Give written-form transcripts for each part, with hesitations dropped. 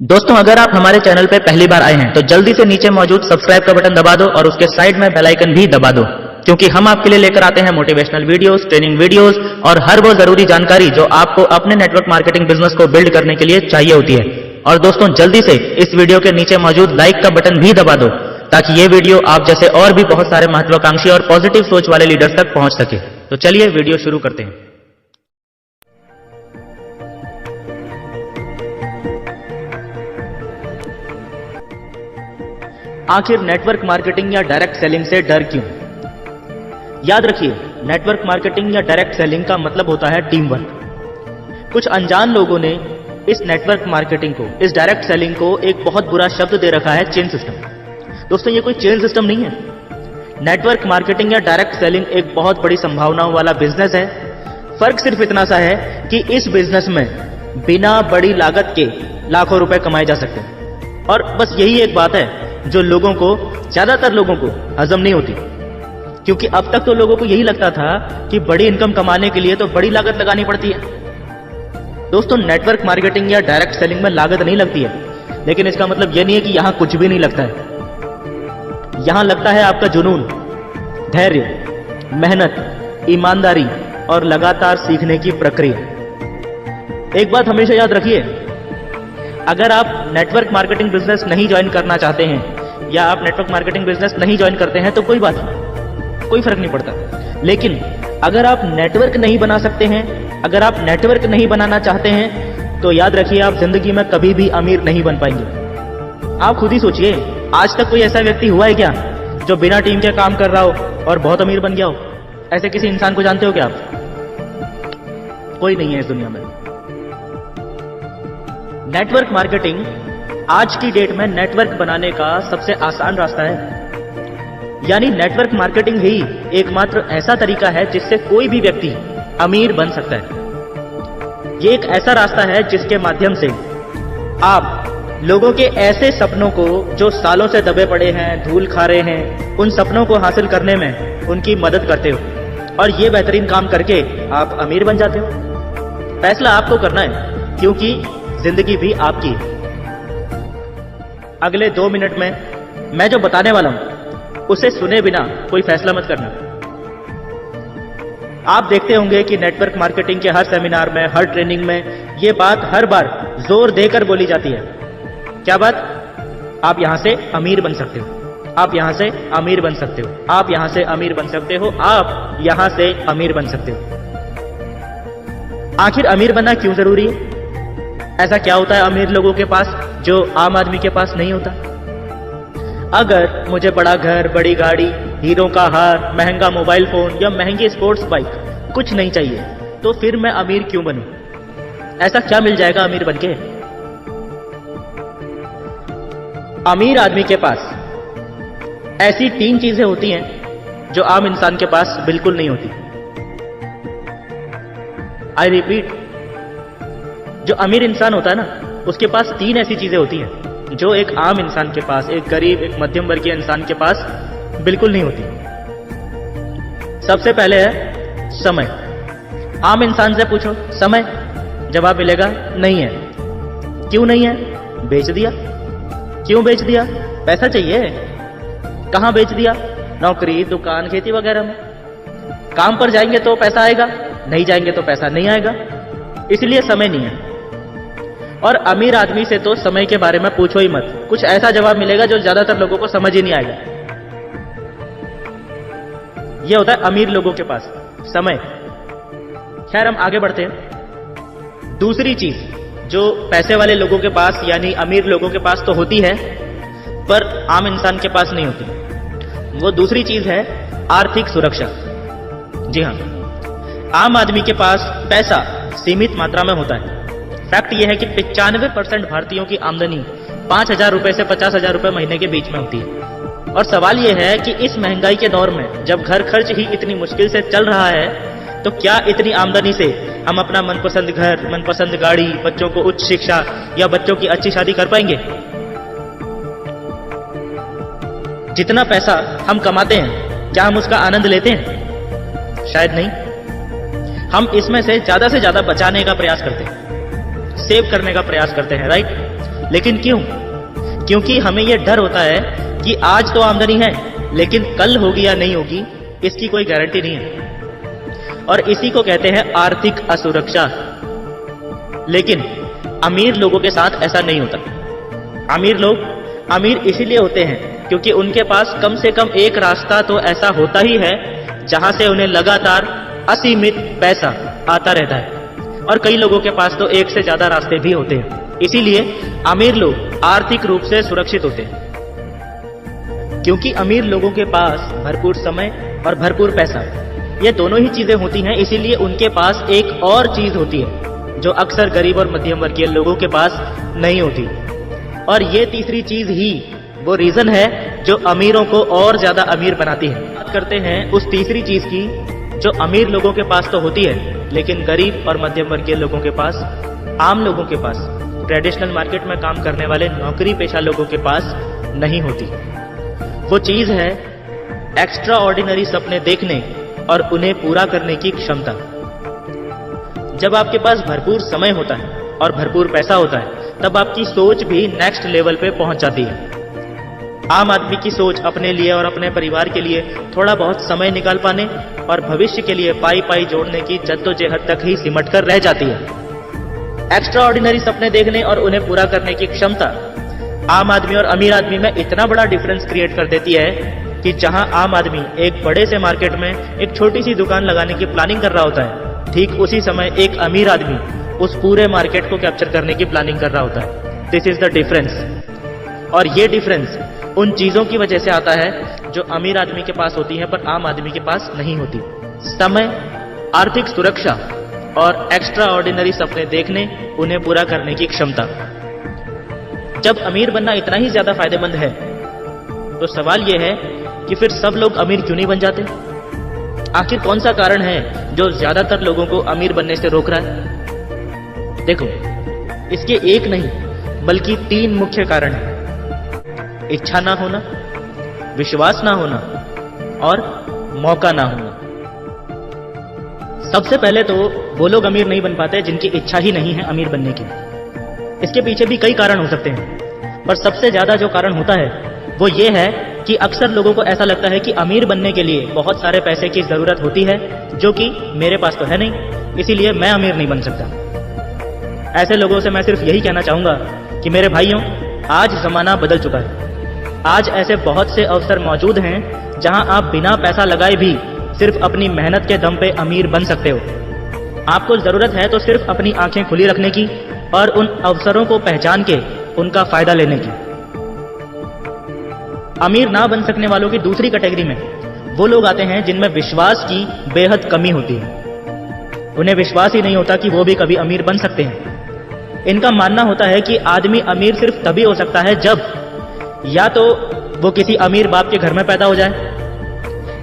दोस्तों, अगर आप हमारे चैनल पर पहली बार आए हैं तो जल्दी से नीचे मौजूद सब्सक्राइब का बटन दबा दो और उसके साइड में बेल आइकन भी दबा दो, क्योंकि हम आपके लिए लेकर आते हैं मोटिवेशनल वीडियोस, ट्रेनिंग वीडियोस और हर वो जरूरी जानकारी जो आपको अपने नेटवर्क मार्केटिंग बिजनेस को बिल्ड करने के लिए चाहिए होती है। और दोस्तों, जल्दी से इस वीडियो के नीचे मौजूद लाइक का बटन भी दबा दो ताकि ये वीडियो आप जैसे और भी बहुत सारे महत्वाकांक्षी और पॉजिटिव सोच वाले लीडर्स तक पहुंच सके। तो चलिए वीडियो शुरू करते हैं। आखिर नेटवर्क मार्केटिंग या डायरेक्ट सेलिंग से डर क्यों? याद रखिए, नेटवर्क मार्केटिंग या डायरेक्ट सेलिंग का मतलब होता है टीम वर्क। कुछ अनजान लोगों ने इस नेटवर्क मार्केटिंग को, इस डायरेक्ट सेलिंग को एक बहुत बुरा शब्द दे रखा है, चेन सिस्टम। दोस्तों, ये कोई चेन सिस्टम नहीं है। नेटवर्क मार्केटिंग या डायरेक्ट सेलिंग एक बहुत बड़ी संभावनाओं वाला बिजनेस है। फर्क सिर्फ इतना सा है कि इस बिजनेस में बिना बड़ी लागत के लाखों रुपए कमाए जा सकते हैं। और बस यही एक बात है जो लोगों को, ज्यादातर लोगों को हजम नहीं होती, क्योंकि अब तक तो लोगों को यही लगता था कि बड़ी इनकम कमाने के लिए तो बड़ी लागत लगानी पड़ती है। दोस्तों, नेटवर्क मार्केटिंग या डायरेक्ट सेलिंग में लागत नहीं लगती है, लेकिन इसका मतलब यह नहीं है कि यहां कुछ भी नहीं लगता है। यहां लगता है आपका जुनून, धैर्य, मेहनत, ईमानदारी और लगातार सीखने की प्रक्रिया। एक बात हमेशा याद रखिए, अगर आप नेटवर्क मार्केटिंग बिजनेस नहीं ज्वाइन करना चाहते हैं या आप नेटवर्क मार्केटिंग बिजनेस नहीं ज्वाइन करते हैं तो कोई बात नहीं, कोई फर्क नहीं पड़ता। लेकिन अगर आप नेटवर्क नहीं बना सकते हैं, अगर आप नेटवर्क नहीं बनाना चाहते हैं, तो याद रखिए आप जिंदगी में कभी भी अमीर नहीं बन पाएंगे। आप खुद ही सोचिए, आज तक कोई ऐसा व्यक्ति हुआ है क्या जो बिना टीम के काम कर रहा हो और बहुत अमीर बन गया हो? ऐसे किसी इंसान को जानते हो क्या आप? कोई नहीं है इस दुनिया में। नेटवर्क मार्केटिंग आज की डेट में नेटवर्क बनाने का सबसे आसान रास्ता है। यानी नेटवर्क मार्केटिंग ही एकमात्र ऐसा तरीका है जिससे कोई भी व्यक्ति अमीर बन सकता है। ये एक ऐसा रास्ता है जिसके माध्यम से आप लोगों के ऐसे सपनों को, जो सालों से दबे पड़े हैं, धूल खा रहे हैं, उन सपनों को हासिल करने में उनकी मदद करते हो और ये बेहतरीन काम करके आप अमीर बन जाते हो। फैसला आपको करना है, क्योंकि जिंदगी भी आपकी। अगले 2 मिनट में मैं जो बताने वाला हूं उसे सुने बिना कोई फैसला मत करना। आप देखते होंगे कि नेटवर्क मार्केटिंग के हर सेमिनार में, हर ट्रेनिंग में ये बात हर बार जोर देकर बोली जाती है। क्या बात? आप यहां से अमीर बन सकते हो, आप यहां से अमीर बन सकते हो, आप यहां से अमीर बन सकते हो, आप यहां से अमीर बन सकते हो। आखिर अमीर बनना क्यों जरूरी है? ऐसा क्या होता है अमीर लोगों के पास जो आम आदमी के पास नहीं होता? अगर मुझे बड़ा घर, बड़ी गाड़ी, हीरो का हार, महंगा मोबाइल फोन या महंगी स्पोर्ट्स बाइक कुछ नहीं चाहिए, तो फिर मैं अमीर क्यों बनूं? ऐसा क्या मिल जाएगा अमीर बनके? अमीर आदमी के पास ऐसी 3 चीजें होती हैं जो आम इंसान के पास बिल्कुल नहीं होती। आई रिपीट, जो अमीर इंसान होता है ना, उसके पास 3 ऐसी चीजें होती हैं जो एक आम इंसान के पास, एक गरीब, एक मध्यम वर्गीय इंसान के पास बिल्कुल नहीं होती। सबसे पहले है समय। आम इंसान से पूछो समय, जवाब मिलेगा नहीं है। क्यों नहीं है? बेच दिया। क्यों बेच दिया? पैसा चाहिए। कहां बेच दिया? नौकरी, दुकान, खेती वगैरह में। काम पर जाएंगे तो पैसा आएगा, नहीं जाएंगे तो पैसा नहीं आएगा, इसलिए समय नहीं है। और अमीर आदमी से तो समय के बारे में पूछो ही मत, कुछ ऐसा जवाब मिलेगा जो ज्यादातर लोगों को समझ ही नहीं आएगा। यह होता है अमीर लोगों के पास, समय। खैर, हम आगे बढ़ते हैं। दूसरी चीज जो पैसे वाले लोगों के पास, यानी अमीर लोगों के पास तो होती है, पर आम इंसान के पास नहीं होती, वो दूसरी चीज है आर्थिक सुरक्षा। जी हां, आम आदमी के पास पैसा सीमित मात्रा में होता है। फैक्ट यह है कि 95% भारतीयों की आमदनी 5,000 रुपए से 50,000 रुपए महीने के बीच में होती है। और सवाल यह है कि इस महंगाई के दौर में, जब घर खर्च ही इतनी मुश्किल से चल रहा है, तो क्या इतनी आमदनी से हम अपना मनपसंद घर, मनपसंद गाड़ी, बच्चों को उच्च शिक्षा या बच्चों की अच्छी शादी कर पाएंगे? जितना पैसा हम कमाते हैं, क्या हम उसका आनंद लेते हैं? शायद नहीं। हम इसमें से ज्यादा बचाने का प्रयास करते हैं, सेव करने का प्रयास करते हैं, राइट? लेकिन क्यों? क्योंकि हमें यह डर होता है कि आज तो आमदनी है, लेकिन कल होगी या नहीं होगी इसकी कोई गारंटी नहीं है, और इसी को कहते हैं आर्थिक असुरक्षा। लेकिन अमीर लोगों के साथ ऐसा नहीं होता। अमीर लोग अमीर इसीलिए होते हैं क्योंकि उनके पास कम से कम एक रास्ता तो ऐसा होता ही है जहां से उन्हें लगातार असीमित पैसा आता रहता है, और कई लोगों के पास तो एक से ज्यादा रास्ते भी होते हैं। इसीलिए अमीर लोग आर्थिक रूप से सुरक्षित होते हैं। क्योंकि अमीर लोगों के पास भरपूर समय और भरपूर पैसा, ये दोनों ही चीजें होती हैं, इसीलिए उनके पास एक और चीज होती है जो अक्सर गरीब और मध्यम वर्गीय लोगों के पास नहीं होती। और ये तीसरी चीज ही वो रीजन है जो अमीरों को और ज्यादा अमीर बनाती है। बात करते हैं उस तीसरी चीज की जो अमीर लोगों के पास तो होती है, लेकिन गरीब और मध्यम वर्गीय लोगों के पास, आम लोगों के पास, ट्रेडिशनल मार्केट में काम करने वाले नौकरी पेशा लोगों के पास नहीं होती। वो चीज है एक्स्ट्रा ऑर्डिनरी सपने देखने और उन्हें पूरा करने की क्षमता। जब आपके पास भरपूर समय होता है और भरपूर पैसा होता है, तब आपकी सोच भी नेक्स्ट लेवल पे पहुंच जाती है। आम आदमी की सोच अपने लिए और अपने परिवार के लिए थोड़ा बहुत समय निकाल पाने और भविष्य के लिए पाई पाई जोड़ने की जद्दोजहद तक ही सिमट कर रह जाती है। एक्स्ट्रा ऑर्डिनरी सपने देखने और उन्हें पूरा करने की क्षमता आम आदमी और अमीर आदमी में इतना बड़ा डिफरेंस क्रिएट कर देती है कि जहां आम आदमी एक बड़े से मार्केट में एक छोटी सी दुकान लगाने की प्लानिंग कर रहा होता है, ठीक उसी समय एक अमीर आदमी उस पूरे मार्केट को कैप्चर करने की प्लानिंग कर रहा होता है। This is the difference. और ये डिफरेंस उन चीजों की वजह से आता है जो अमीर आदमी के पास होती है पर आम आदमी के पास नहीं होती। समय, आर्थिक सुरक्षा और एक्स्ट्रा ऑर्डिनरी सपने देखने, उन्हें पूरा करने की क्षमता। जब अमीर बनना इतना ही ज्यादा फायदेमंद है तो सवाल यह है कि फिर सब लोग अमीर क्यों नहीं बन जाते? आखिर कौन सा कारण है जो ज्यादातर लोगों को अमीर बनने से रोक रहा है? देखो, इसके एक नहीं बल्कि 3 मुख्य कारण हैं। इच्छा ना होना, विश्वास ना होना और मौका ना होना। सबसे पहले तो वो लोग अमीर नहीं बन पाते जिनकी इच्छा ही नहीं है अमीर बनने की। इसके पीछे भी कई कारण हो सकते हैं, पर सबसे ज्यादा जो कारण होता है वो ये है कि अक्सर लोगों को ऐसा लगता है कि अमीर बनने के लिए बहुत सारे पैसे की जरूरत होती है, जो कि मेरे पास तो है नहीं, इसीलिए मैं अमीर नहीं बन सकता। ऐसे लोगों से मैं सिर्फ यही कहना चाहूंगा कि मेरे भाइयों, आज जमाना बदल चुका है। आज ऐसे बहुत से अवसर मौजूद हैं जहां आप बिना पैसा लगाए भी सिर्फ अपनी मेहनत के दम पे अमीर बन सकते हो। आपको जरूरत है तो सिर्फ अपनी आंखें खुली रखने की और उन अवसरों को पहचान के उनका फायदा लेने की। अमीर ना बन सकने वालों की दूसरी कैटेगरी में वो लोग आते हैं जिनमें विश्वास की बेहद कमी होती है। उन्हें विश्वास ही नहीं होता कि वो भी कभी अमीर बन सकते हैं। इनका मानना होता है कि आदमी अमीर सिर्फ तभी हो सकता है जब या तो वो किसी अमीर बाप के घर में पैदा हो जाए,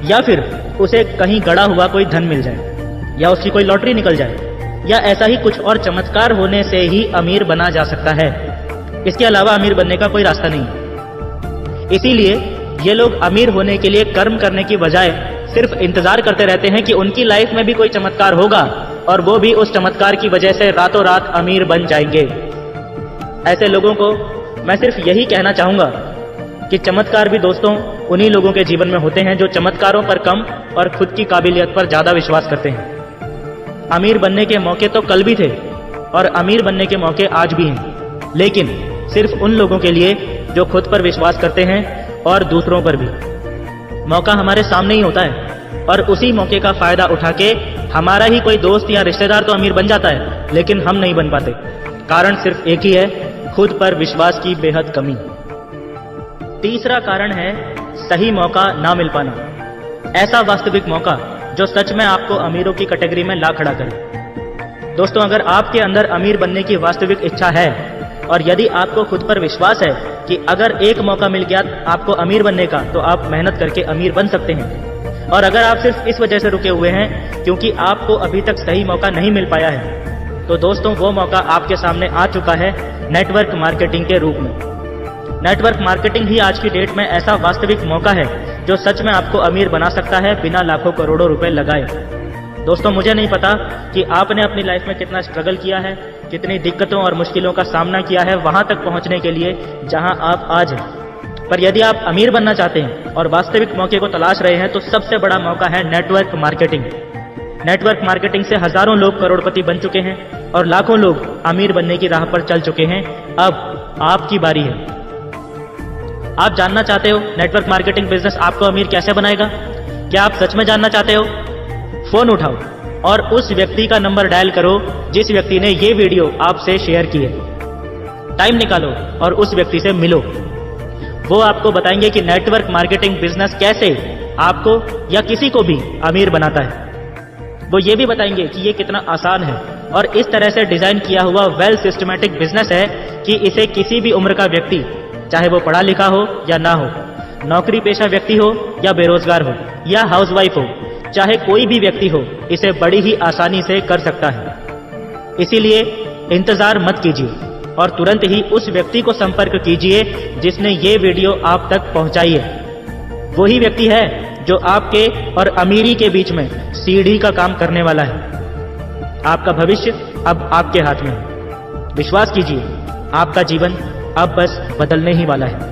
या फिर उसे कहीं गड़ा हुआ कोई धन मिल जाए, या उसकी कोई लॉटरी निकल जाए, या ऐसा ही कुछ और चमत्कार होने से ही अमीर बना जा सकता है। इसके अलावा अमीर बनने का कोई रास्ता नहीं है। इसीलिए ये लोग अमीर होने के लिए कर्म करने की बजाय सिर्फ इंतजार करते रहते हैं कि उनकी लाइफ में भी कोई चमत्कार होगा और वो भी उस चमत्कार की वजह से रातों रात अमीर बन जाएंगे। ऐसे लोगों को मैं सिर्फ यही कहना चाहूंगा कि चमत्कार भी दोस्तों उन्हीं लोगों के जीवन में होते हैं जो चमत्कारों पर कम और खुद की काबिलियत पर ज्यादा विश्वास करते हैं। अमीर बनने के मौके तो कल भी थे और अमीर बनने के मौके आज भी हैं, लेकिन सिर्फ उन लोगों के लिए जो खुद पर विश्वास करते हैं और दूसरों पर भी। मौका हमारे सामने ही होता है और उसी मौके का फायदा उठा के हमारा ही कोई दोस्त या रिश्तेदार तो अमीर बन जाता है, लेकिन हम नहीं बन पाते। कारण सिर्फ एक ही है, खुद पर विश्वास की बेहद कमी। तीसरा कारण है सही मौका ना मिल पाना। ऐसा वास्तविक मौका जो सच में आपको अमीरों की कैटेगरी में ला खड़ा करे। दोस्तों, अगर आपके अंदर अमीर बनने की वास्तविक इच्छा है और यदि आपको खुद पर विश्वास है कि अगर एक मौका मिल गया आपको अमीर बनने का, तो आप मेहनत करके अमीर बन सकते हैं। और अगर आप सिर्फ इस वजह से रुके हुए हैं क्योंकि आपको अभी तक सही मौका नहीं मिल पाया है, तो दोस्तों वो मौका आपके सामने आ चुका है नेटवर्क मार्केटिंग के रूप में। नेटवर्क मार्केटिंग ही आज की डेट में ऐसा वास्तविक मौका है जो सच में आपको अमीर बना सकता है बिना लाखों करोड़ों रुपए लगाए। दोस्तों, मुझे नहीं पता कि आपने अपनी लाइफ में कितना स्ट्रगल किया है कितनी दिक्कतों और मुश्किलों का सामना किया है वहां तक पहुंचने के लिए जहां आप आज हैं। पर यदि आप अमीर बनना चाहते हैं और वास्तविक मौके को तलाश रहे हैं तो सबसे बड़ा मौका है नेटवर्क मार्केटिंग। नेटवर्क मार्केटिंग से हजारों लोग करोड़पति बन चुके हैं और लाखों लोग अमीर बनने की राह पर चल चुके हैं। अब आपकी बारी है। आप जानना चाहते हो नेटवर्क मार्केटिंग बिजनेस आपको अमीर कैसे बनाएगा? क्या आप सच में जानना चाहते हो? फोन उठाओ और उस व्यक्ति का नंबर डायल करो जिस व्यक्ति ने ये वीडियो आपसे शेयर की है। टाइम निकालो और उस व्यक्ति से मिलो। वो आपको बताएंगे कि नेटवर्क मार्केटिंग बिजनेस कैसे आपको या किसी को भी अमीर बनाता है। वो ये भी बताएंगे कि ये कितना आसान है और इस तरह से डिजाइन किया हुआ वेल सिस्टमैटिक बिजनेस है कि इसे किसी भी उम्र का व्यक्ति, चाहे वो पढ़ा लिखा हो या ना हो, नौकरी पेशा व्यक्ति हो या बेरोजगार हो या हाउसवाइफ हो, चाहे कोई भी व्यक्ति हो, इसे बड़ी ही आसानी से कर सकता है। इसीलिए इंतजार मत कीजिए और तुरंत ही उस व्यक्ति को संपर्क कीजिए जिसने ये वीडियो आप तक पहुंचाई है। वही व्यक्ति है जो आपके और अमीरी के बीच में सीढ़ी का काम करने वाला है। आपका भविष्य अब आपके हाथ में है। विश्वास कीजिए, आपका जीवन अब बस बदलने ही वाला है।